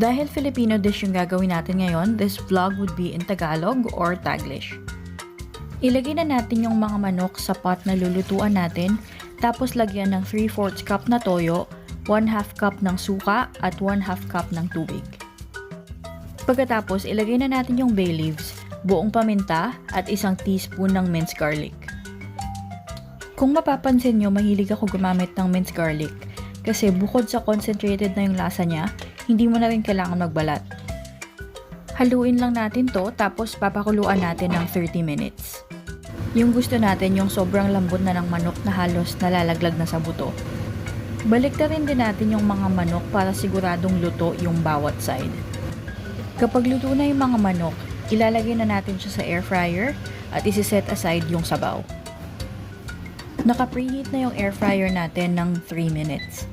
Dahil Filipino dish yung gagawin natin ngayon, this vlog would be in Tagalog or Taglish. Ilagay na natin yung mga manok sa pot na lulutuan natin, tapos lagyan ng 3/4 cup na toyo, 1/2 cup ng suka, at 1/2 cup ng tubig. Pagkatapos, ilagay na natin yung bay leaves, buong paminta, at 1 teaspoon ng minced garlic. Kung mapapansin nyo, mahilig ako gumamit ng minced garlic kasi bukod sa concentrated na yung lasa niya, hindi mo na rin kailangan magbalat. Haluin lang natin to, tapos papakuluan natin ng 30 minutes. Yung gusto natin yung sobrang lambot na ng manok na halos nalalaglag na sa buto. Baliktarin din natin yung mga manok para siguradong luto yung bawat side. Kapag luto na yung mga manok, ilalagay na natin siya sa air fryer at isi-set aside yung sabaw. Naka-preheat na yung air fryer natin ng 3 minutes.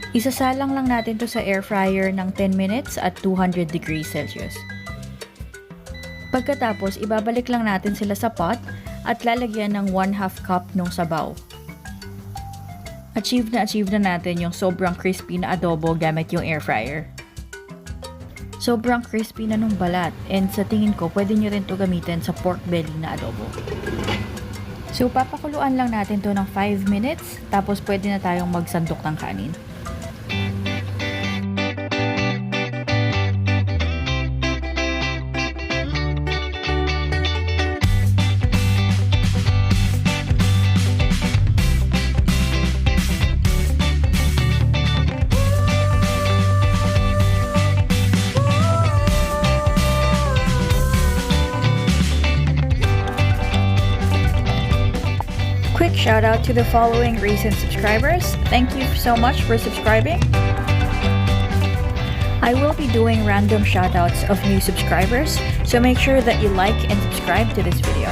Isasalang lang natin to sa air fryer ng 10 minutes at 200 degrees Celsius. Pagkatapos, ibabalik lang natin sila sa pot at lalagyan ng 1/2 cup ng sabaw. Achieve na natin yung sobrang crispy na adobo gamit yung air fryer. Sobrang crispy na nung balat, and sa tingin ko, pwede nyo rin to gamitin sa pork belly na adobo. So, papakuluan lang natin to ng 5 minutes, tapos pwede na tayong magsandok ng kanin. Quick shout out to the following recent subscribers. Thank you so much for subscribing. I will be doing random shout outs of new subscribers, so make sure that you like and subscribe to this video.